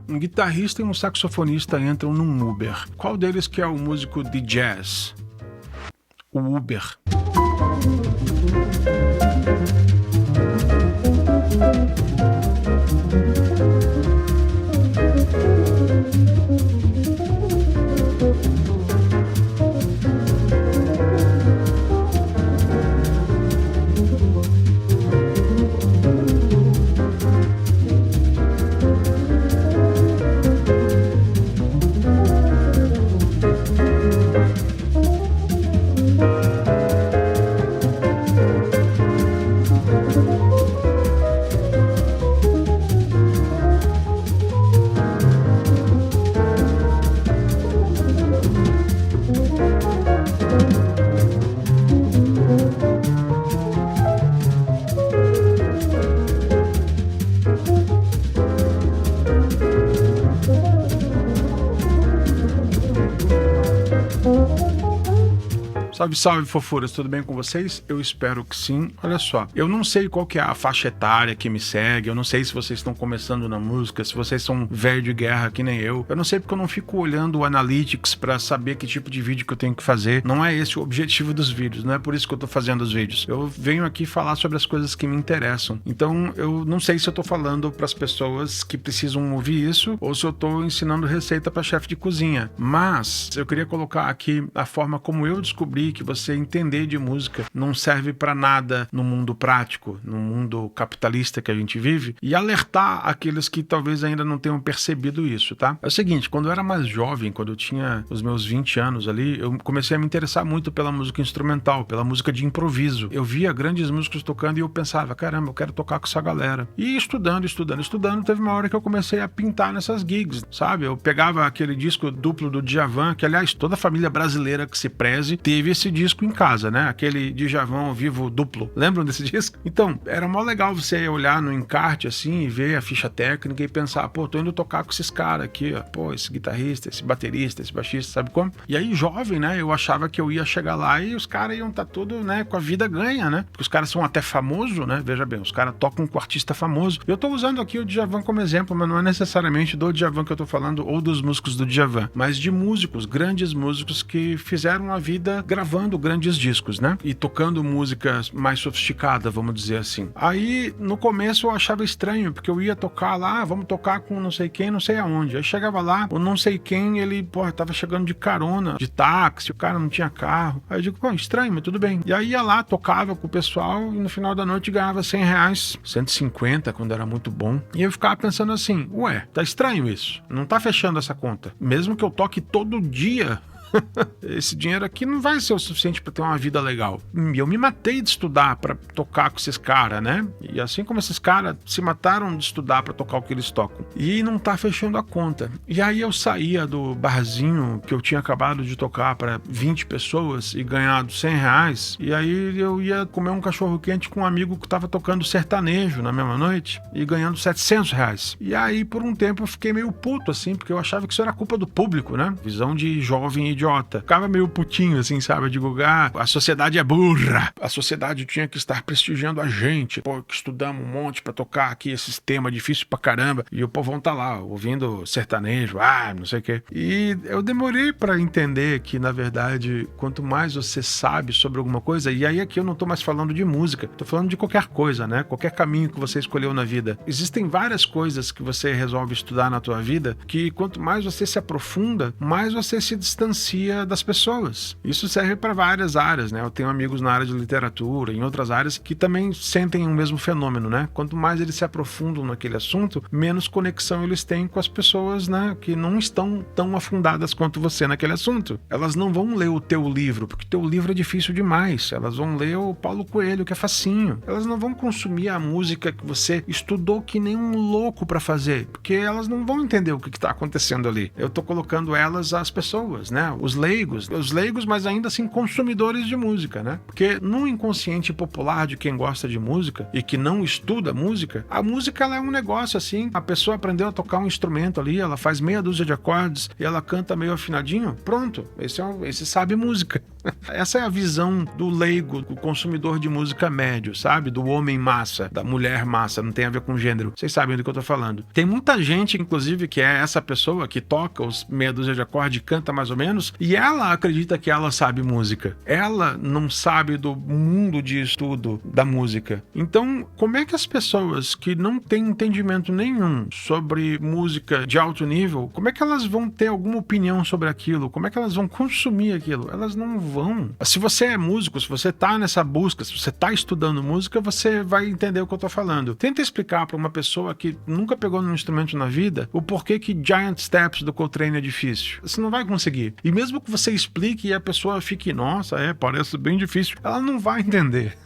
Um guitarrista e um saxofonista entram num Uber. Qual deles que é o músico de jazz? O Uber. Salve, salve, fofuras, tudo bem com vocês? Eu espero que sim. Olha só, eu não sei qual que é a faixa etária que me segue, eu não sei se vocês estão começando na música, se vocês são velho de guerra que nem eu não sei porque eu não fico olhando o Analytics pra saber que tipo de vídeo que eu tenho que fazer. Não é esse o objetivo dos vídeos, não é por isso que eu tô fazendo os vídeos. Eu venho aqui falar sobre as coisas que me interessam. Então, eu não sei se eu tô falando pras pessoas que precisam ouvir isso, ou se eu tô ensinando receita pra chefe de cozinha. Mas, eu queria colocar aqui a forma como eu descobri que você entender de música não serve pra nada no mundo prático, no mundo capitalista que a gente vive, e alertar aqueles que talvez ainda não tenham percebido isso, tá? É o seguinte, quando eu era mais jovem, quando eu tinha os meus 20 anos ali, eu comecei a me interessar muito pela música instrumental, pela música de improviso. Eu via grandes músicos tocando e eu pensava, caramba, eu quero tocar com essa galera. E estudando, teve uma hora que eu comecei a pintar nessas gigs, sabe? Eu pegava aquele disco duplo do Djavan, que aliás, toda família brasileira que se preze teve esse disco em casa, né? Aquele Djavan ao vivo duplo. Lembram desse disco? Então, era mó legal você olhar no encarte assim e ver a ficha técnica e pensar, pô, tô indo tocar com esses caras aqui, ó. Pô, esse guitarrista, esse baterista, esse baixista, sabe como? E aí, jovem, né? Eu achava que eu ia chegar lá e os caras iam estar tudo, né, com a vida ganha, né? Porque os caras são até famosos, né? Veja bem, os caras tocam com artista famoso. Eu tô usando aqui o Djavan como exemplo, mas não é necessariamente do Djavan que eu tô falando ou dos músicos do Djavan, mas de músicos, grandes músicos que fizeram a vida gravando grandes discos, né? E tocando músicas mais sofisticadas, vamos dizer assim. Aí, no começo eu achava estranho, porque eu ia tocar lá, vamos tocar com não sei quem, não sei aonde. Aí chegava lá, o não sei quem, ele, pô, tava chegando de carona, de táxi, o cara não tinha carro. Aí eu digo, pô, estranho, mas tudo bem. E aí ia lá, tocava com o pessoal e no final da noite ganhava R$100, 150 quando era muito bom. E eu ficava pensando assim, ué, tá estranho isso. Não tá fechando essa conta. Mesmo que eu toque todo dia, esse dinheiro aqui não vai ser o suficiente para ter uma vida legal. E eu me matei de estudar para tocar com esses caras, né? E assim como esses caras se mataram de estudar para tocar o que eles tocam. E não tá fechando a conta. E aí eu saía do barzinho que eu tinha acabado de tocar para 20 pessoas e ganhado R$100. E aí eu ia comer um cachorro quente com um amigo que tava tocando sertanejo na mesma noite e ganhando R$700. E aí por um tempo eu fiquei meio puto assim, porque eu achava que isso era culpa do público, né? Visão de jovem idiota. Ficava meio putinho, assim, sabe? Digo, a sociedade é burra. A sociedade tinha que estar prestigiando a gente. Pô, que estudamos um monte pra tocar aqui esses temas difíceis pra caramba. E o povão tá lá, ouvindo sertanejo, não sei o quê. E eu demorei pra entender que, na verdade, quanto mais você sabe sobre alguma coisa, e aí aqui eu não tô mais falando de música, tô falando de qualquer coisa, né? Qualquer caminho que você escolheu na vida. Existem várias coisas que você resolve estudar na tua vida que, quanto mais você se aprofunda, mais você se distancia das pessoas. Isso serve para várias áreas, né? Eu tenho amigos na área de literatura, em outras áreas, que também sentem o mesmo fenômeno, né? Quanto mais eles se aprofundam naquele assunto, menos conexão eles têm com as pessoas, né? Que não estão tão afundadas quanto você naquele assunto. Elas não vão ler o teu livro, porque teu livro é difícil demais. Elas vão ler o Paulo Coelho, que é facinho. Elas não vão consumir a música que você estudou que nem um louco para fazer, porque elas não vão entender o que está acontecendo ali. Eu tô colocando elas, as pessoas, né? Os leigos, mas ainda assim consumidores de música, né? Porque no inconsciente popular de quem gosta de música e que não estuda música, a música ela é um negócio assim, a pessoa aprendeu a tocar um instrumento ali, ela faz meia dúzia de acordes e ela canta meio afinadinho, pronto, esse sabe música. Essa é a visão do leigo, do consumidor de música médio, sabe? Do homem massa, da mulher massa, não tem a ver com gênero. Vocês sabem do que eu tô falando. Tem muita gente, inclusive, que é essa pessoa que toca os meia dúzia de acorde, canta mais ou menos, e ela acredita que ela sabe música. Ela não sabe do mundo de estudo da música. Então, como é que as pessoas que não têm entendimento nenhum sobre música de alto nível, como é que elas vão ter alguma opinião sobre aquilo? Como é que elas vão consumir aquilo? Elas não vão. Se você é músico, se você tá nessa busca, se você tá estudando música, você vai entender o que eu tô falando. Tenta explicar para uma pessoa que nunca pegou num instrumento na vida o porquê que Giant Steps do Coltrane é difícil. Você não vai conseguir. E mesmo que você explique e a pessoa fique, nossa, parece bem difícil, ela não vai entender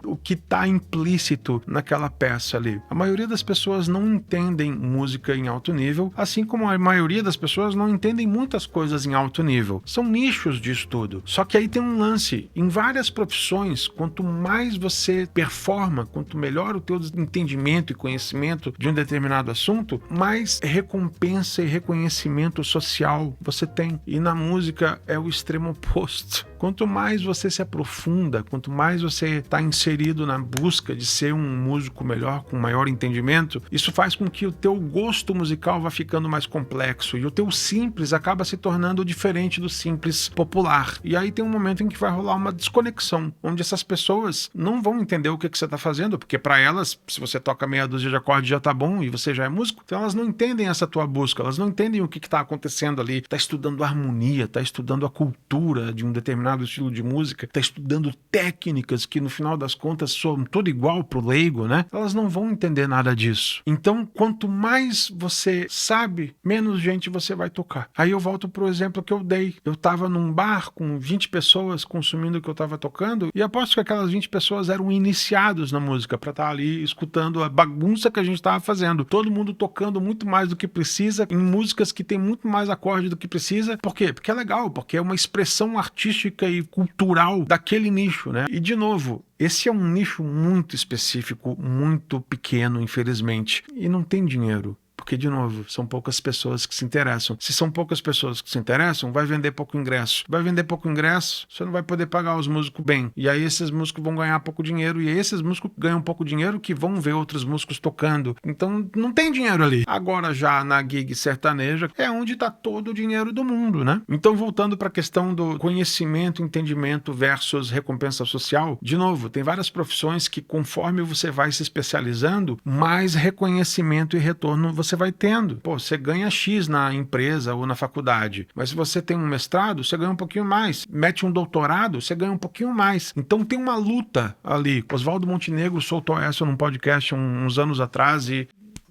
o que está implícito naquela peça ali. A maioria das pessoas não entendem música em alto nível, assim como a maioria das pessoas não entendem muitas coisas em alto nível. São nichos de estudo. Só que aí tem um lance. Em várias profissões, quanto mais você performa, quanto melhor o teu entendimento e conhecimento de um determinado assunto, mais recompensa e reconhecimento social você tem. E na música é o extremo oposto. Quanto mais você se aprofunda, quanto mais você está inserido na busca de ser um músico melhor, com maior entendimento, isso faz com que o teu gosto musical vá ficando mais complexo e o teu simples acaba se tornando diferente do simples popular. E aí tem um momento em que vai rolar uma desconexão, onde essas pessoas não vão entender o que você está fazendo, porque para elas, se você toca meia dúzia de acordes já tá bom e você já é músico, então elas não entendem essa tua busca, elas não entendem o que está acontecendo ali. Tá estudando harmonia, tá estudando a cultura de um determinado estilo de música, tá estudando técnicas que no final das contas são tudo igual pro leigo, né? Elas não vão entender nada disso. Então, quanto mais você sabe, menos gente você vai tocar. Aí eu volto pro exemplo que eu dei. Eu tava num bar com 20 pessoas consumindo o que eu tava tocando e aposto que aquelas 20 pessoas eram iniciados na música para estar ali escutando a bagunça que a gente tava fazendo. Todo mundo tocando muito mais do que precisa, em músicas que tem muito mais acorde do que precisa. Por quê? Porque é legal, porque é uma expressão artística e cultural daquele nicho, né? E de novo, esse é um nicho muito específico, muito pequeno, infelizmente, e não tem dinheiro. Porque, de novo, são poucas pessoas que se interessam. Se são poucas pessoas que se interessam, vai vender pouco ingresso. Vai vender pouco ingresso, você não vai poder pagar os músicos bem. E aí esses músicos vão ganhar pouco dinheiro. E esses músicos ganham pouco dinheiro que vão ver outros músicos tocando. Então, não tem dinheiro ali. Agora, já na gig sertaneja, é onde está todo o dinheiro do mundo, né? Então, voltando para a questão do conhecimento, entendimento versus recompensa social, de novo, tem várias profissões que, conforme você vai se especializando, mais reconhecimento e retorno você vai tendo. Pô, você ganha X na empresa ou na faculdade, mas se você tem um mestrado, você ganha um pouquinho mais. Mete um doutorado, você ganha um pouquinho mais. Então tem uma luta ali. Oswaldo Montenegro soltou essa num podcast uns anos atrás e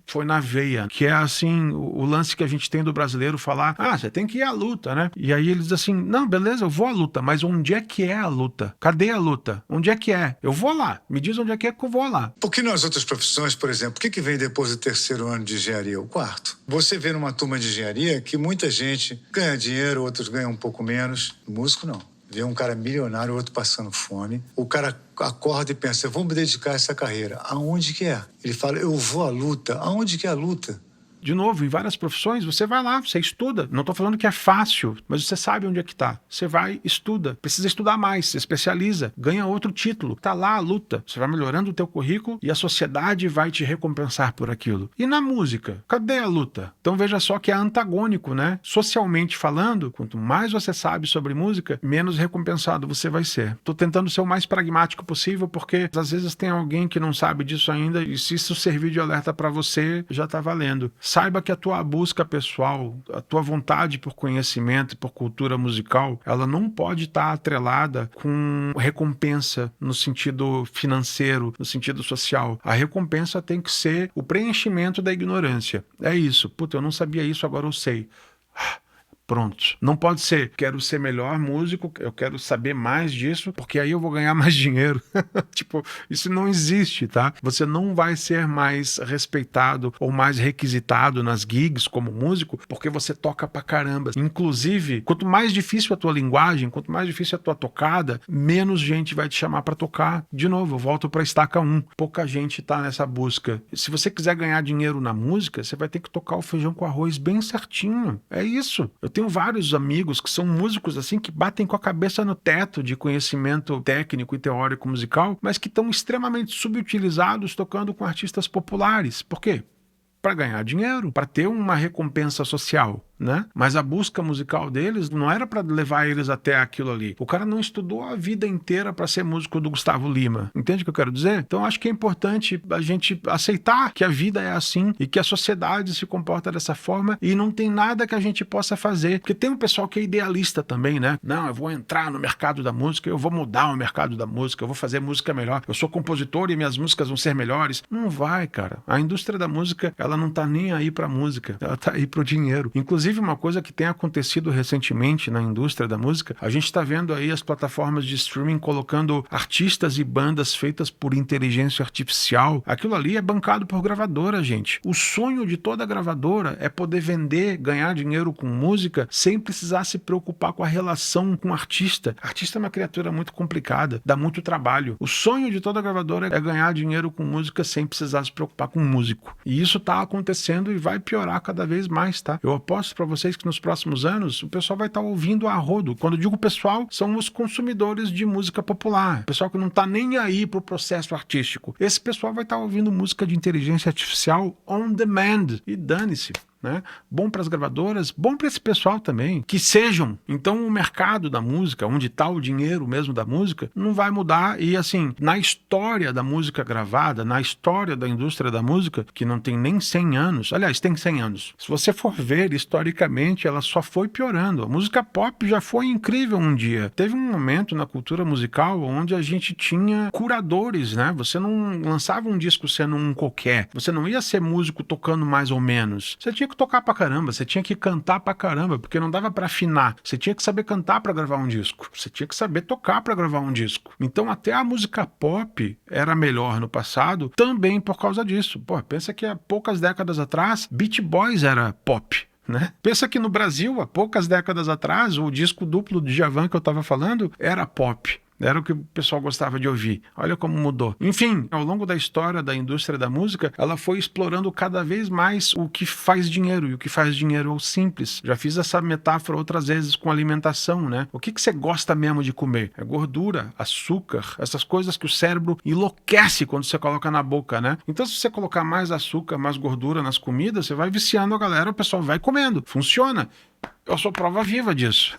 foi na veia, que é assim, o lance que a gente tem do brasileiro falar, você tem que ir à luta, né? E aí eles assim, não, beleza, eu vou à luta, mas onde é que é a luta? Cadê a luta? Onde é que é? Eu vou lá, me diz onde é que eu vou lá. Por que nas outras profissões, por exemplo, o que vem depois do terceiro ano de engenharia? O quarto. Você vê numa turma de engenharia que muita gente ganha dinheiro, outros ganham um pouco menos. O músico não. Vê um cara milionário, outro passando fome. O cara acorda e pensa, vou me dedicar a essa carreira. Aonde que é? Ele fala, eu vou à luta. Aonde que é a luta? De novo, em várias profissões, você vai lá, você estuda. Não estou falando que é fácil, mas você sabe onde é que está. Você vai, estuda. Precisa estudar mais, se especializa, ganha outro título. Está lá a luta. Você vai melhorando o teu currículo e a sociedade vai te recompensar por aquilo. E na música? Cadê a luta? Então veja só que é antagônico, né? Socialmente falando, quanto mais você sabe sobre música, menos recompensado você vai ser. Estou tentando ser o mais pragmático possível, porque às vezes tem alguém que não sabe disso ainda e se isso servir de alerta para você, já está valendo. Saiba que a tua busca pessoal, a tua vontade por conhecimento e por cultura musical, ela não pode estar atrelada com recompensa no sentido financeiro, no sentido social. A recompensa tem que ser o preenchimento da ignorância. É isso. Puta, eu não sabia isso, agora eu sei. Pronto. Não pode ser, quero ser melhor músico, eu quero saber mais disso, porque aí eu vou ganhar mais dinheiro. Tipo, isso não existe, tá? Você não vai ser mais respeitado ou mais requisitado nas gigs como músico, porque você toca pra caramba. Inclusive, quanto mais difícil a tua linguagem, quanto mais difícil a tua tocada, menos gente vai te chamar pra tocar. De novo, eu volto pra estaca 1. Pouca gente tá nessa busca. Se você quiser ganhar dinheiro na música, você vai ter que tocar o feijão com arroz bem certinho. É isso. Eu tenho tenho vários amigos que são músicos assim que batem com a cabeça no teto de conhecimento técnico e teórico musical, mas que estão extremamente subutilizados tocando com artistas populares. Por quê? Para ganhar dinheiro, para ter uma recompensa social, né? Mas a busca musical deles não era para levar eles até aquilo ali. O cara não estudou a vida inteira para ser músico do Gustavo Lima. Entende o que eu quero dizer? Então acho que é importante a gente aceitar que a vida é assim e que a sociedade se comporta dessa forma e não tem nada que a gente possa fazer. Porque tem um pessoal que é idealista também, né? Não, eu vou entrar no mercado da música, eu vou mudar o mercado da música, eu vou fazer música melhor, eu sou compositor e minhas músicas vão ser melhores. Não vai, cara. A indústria da música, ela não tá nem aí pra música, ela tá aí pro dinheiro. Inclusive, uma coisa que tem acontecido recentemente na indústria da música, a gente tá vendo aí as plataformas de streaming colocando artistas e bandas feitas por inteligência artificial. Aquilo ali é bancado por gravadora, gente. O sonho de toda gravadora é poder vender, ganhar dinheiro com música sem precisar se preocupar com a relação com o artista. Artista é uma criatura muito complicada, dá muito trabalho. O sonho de toda gravadora é ganhar dinheiro com música sem precisar se preocupar com músico. E isso tá acontecendo e vai piorar cada vez mais, tá? Eu aposto para vocês que nos próximos anos o pessoal vai estar ouvindo a rodo. Quando eu digo pessoal, são os consumidores de música popular. Pessoal que não tá nem aí pro processo artístico. Esse pessoal vai estar ouvindo música de inteligência artificial on demand. E dane-se. Né? Bom para as gravadoras, bom para esse pessoal também, que sejam. Então o mercado da música, onde está o dinheiro mesmo da música, não vai mudar. E assim, na história da música gravada, na história da indústria da música, que não tem nem 100 anos, aliás, tem 100 anos. Se você for ver, historicamente, ela só foi piorando. A música pop já foi incrível um dia. Teve um momento na cultura musical onde a gente tinha curadores, né? Você não lançava um disco sendo um qualquer. Você não ia ser músico tocando mais ou menos. Você tinha que tocar pra caramba, você tinha que cantar pra caramba, porque não dava pra afinar. Você tinha que saber cantar pra gravar um disco. Você tinha que saber tocar pra gravar um disco. Então até a música pop era melhor no passado, também por causa disso. Pô, pensa que há poucas décadas atrás, Beach Boys era pop. Né? Pensa que no Brasil, há poucas décadas atrás, o disco duplo de Djavan que eu estava falando era pop. Era o que o pessoal gostava de ouvir. Olha como mudou. Enfim, ao longo da história da indústria da música, ela foi explorando cada vez mais o que faz dinheiro. E o que faz dinheiro é o simples. Já fiz essa metáfora outras vezes com alimentação, né? O que você gosta mesmo de comer? É gordura, açúcar, essas coisas que o cérebro enlouquece quando você coloca na boca, né? Então, se você colocar mais açúcar, mais gordura nas comidas, você vai viciando a galera, o pessoal vai comendo. Funciona. Eu sou prova viva disso.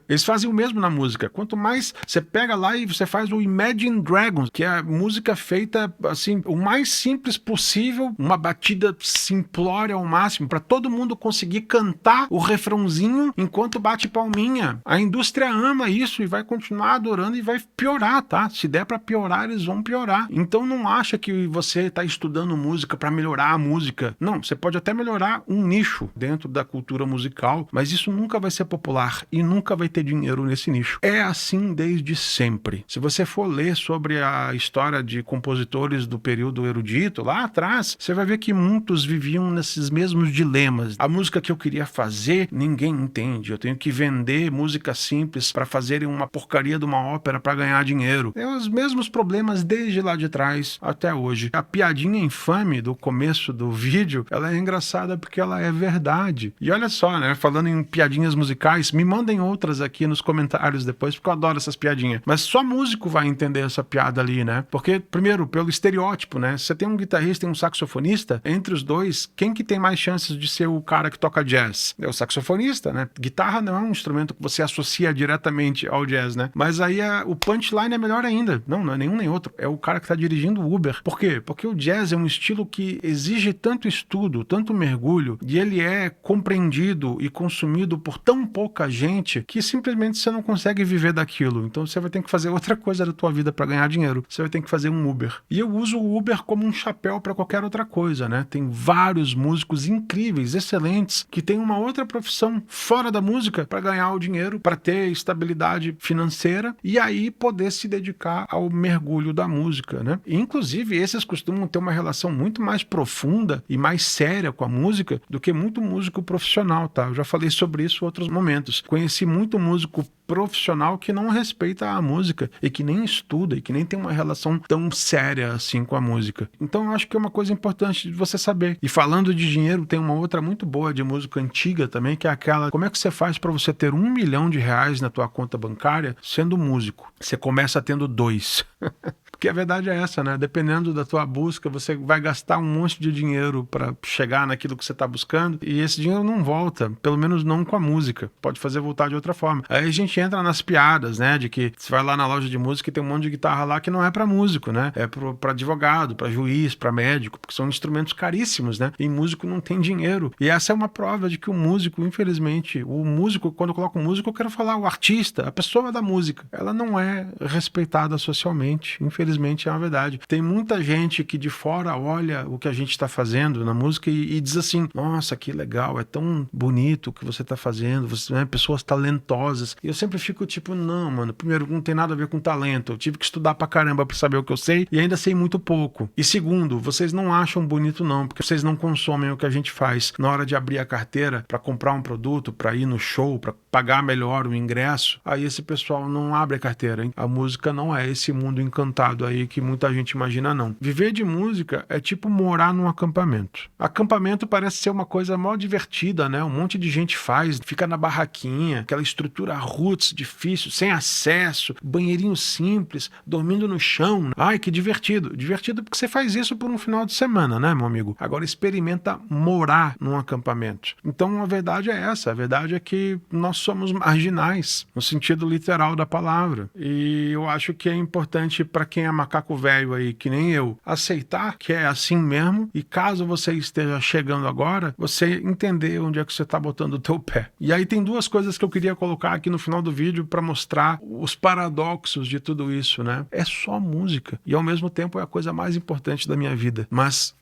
Eles fazem o mesmo na música. Quanto mais você pega lá e você faz o Imagine Dragons, que é a música feita assim, o mais simples possível, uma batida simplória ao máximo, para todo mundo conseguir cantar o refrãozinho enquanto bate palminha. A indústria ama isso e vai continuar adorando e vai piorar, tá? Se der para piorar, eles vão piorar. Então não acha que você tá estudando música para melhorar a música. Não, você pode até melhorar um nicho dentro da cultura musical, mas isso nunca vai ser popular e nunca vai ter dinheiro nesse nicho. É assim desde sempre. Se você for ler sobre a história de compositores do período erudito, lá atrás, você vai ver que muitos viviam nesses mesmos dilemas. A música que eu queria fazer, ninguém entende. Eu tenho que vender música simples para fazerem uma porcaria de uma ópera para ganhar dinheiro. É os mesmos problemas desde lá de trás até hoje. A piadinha infame do começo do vídeo, ela é engraçada porque ela é verdade. E olha só, né? Falando em piadinhas musicais, me mandem outras aqui nos comentários depois, porque eu adoro essas piadinhas. Mas só músico vai entender essa piada ali, né? Porque, primeiro, pelo estereótipo, né? Se você tem um guitarrista e um saxofonista, entre os dois, quem que tem mais chances de ser o cara que toca jazz? É o saxofonista, né? Guitarra não é um instrumento que você associa diretamente ao jazz, né? Mas aí o punchline é melhor ainda. Não é nenhum nem outro. É o cara que tá dirigindo o Uber. Por quê? Porque o jazz é um estilo que exige tanto estudo, tanto mergulho, e ele é compreendido e consumido por tão pouca gente que simplesmente você não consegue viver daquilo. Então você vai ter que fazer outra coisa da tua vida para ganhar dinheiro. Você vai ter que fazer um Uber. E eu uso o Uber como um chapéu para qualquer outra coisa, né? Tem vários músicos incríveis, excelentes, que têm uma outra profissão fora da música para ganhar o dinheiro, para ter estabilidade financeira e aí poder se dedicar ao mergulho da música, né? E, inclusive, esses costumam ter uma relação muito mais profunda e mais séria com a música do que muito músico profissional, tá? Eu já falei sobre isso em outros momentos. Conheci conheci muito músico profissional que não respeita a música e que nem estuda e que nem tem uma relação tão séria assim com a música. Então eu acho que é uma coisa importante de você saber. E falando de dinheiro, tem uma outra muito boa de música antiga também, que é aquela: como é que você faz para você ter R$1 milhão na tua conta bancária sendo músico? Você começa tendo 2. Porque a verdade é essa, né? Dependendo da tua busca, você vai gastar um monte de dinheiro para chegar naquilo que você está buscando, e esse dinheiro não volta, pelo menos não com a música. Pode fazer voltar de outra forma. Aí a gente entra nas piadas, né? De que você vai lá na loja de música e tem um monte de guitarra lá que não é para músico, né? É para advogado, para juiz, para médico, porque são instrumentos caríssimos, né? E músico não tem dinheiro. E essa é uma prova de que o músico, infelizmente, quando eu coloco músico, eu quero falar o artista, a pessoa da música, ela não é respeitada socialmente, infelizmente é uma verdade. Tem muita gente que de fora olha o que a gente está fazendo na música e diz assim: nossa, que legal, é tão bonito o que você está fazendo, você, né, pessoas talentosas. E eu sempre fico tipo: não, mano, primeiro, não tem nada a ver com talento, eu tive que estudar pra caramba pra saber o que eu sei e ainda sei muito pouco. E segundo, vocês não acham bonito não, porque vocês não consomem o que a gente faz. Na hora de abrir a carteira pra comprar um produto, pra ir no show, pra pagar melhor o ingresso, aí esse pessoal não abre a carteira, hein? A música não é esse mundo encantado aí que muita gente imagina, não. Viver de música é tipo morar num acampamento. Acampamento parece ser uma coisa mó divertida, né? Um monte de gente faz, fica na barraquinha, aquela estrutura roots, difícil, sem acesso, banheirinho simples, dormindo no chão. Ai, que divertido. Divertido porque você faz isso por um final de semana, né, meu amigo? Agora experimenta morar num acampamento. Então a verdade é essa. A verdade é que nós somos marginais, no sentido literal da palavra. E eu acho que é importante para quem é macaco velho aí, que nem eu, aceitar que é assim mesmo, e caso você esteja chegando agora, você entender onde é que você está botando o teu pé. E aí tem duas coisas que eu queria colocar aqui no final do vídeo para mostrar os paradoxos de tudo isso, né? É só música, e ao mesmo tempo é a coisa mais importante da minha vida, mas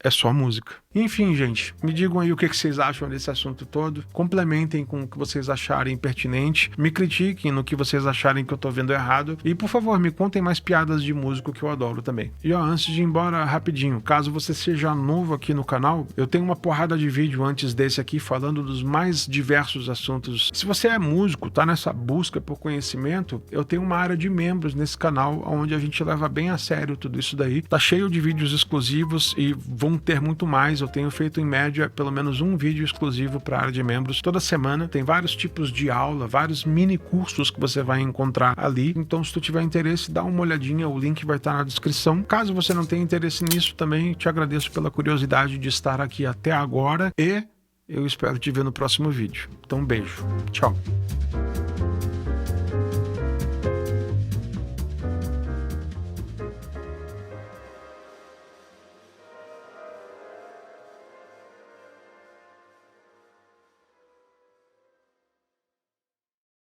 é só música. Enfim, gente, me digam aí o que vocês acham desse assunto todo. Complementem com o que vocês acharem pertinente. Me critiquem no que vocês acharem que eu tô vendo errado. E, por favor, me contem mais piadas de músico que eu adoro também. E, ó, antes de ir embora, rapidinho, caso você seja novo aqui no canal, eu tenho uma porrada de vídeo antes desse aqui falando dos mais diversos assuntos. Se você é músico, tá nessa busca por conhecimento, eu tenho uma área de membros nesse canal, onde a gente leva bem a sério tudo isso daí. Tá cheio de vídeos exclusivos e vão ter muito mais. Eu tenho feito em média pelo menos um vídeo exclusivo para a área de membros toda semana. Tem vários tipos de aula, vários mini cursos que você vai encontrar ali. Então, se tu tiver interesse, dá uma olhadinha, o link vai estar na descrição. Caso você não tenha interesse nisso, também te agradeço pela curiosidade de estar aqui até agora e eu espero te ver no próximo vídeo. Então, um beijo. Tchau.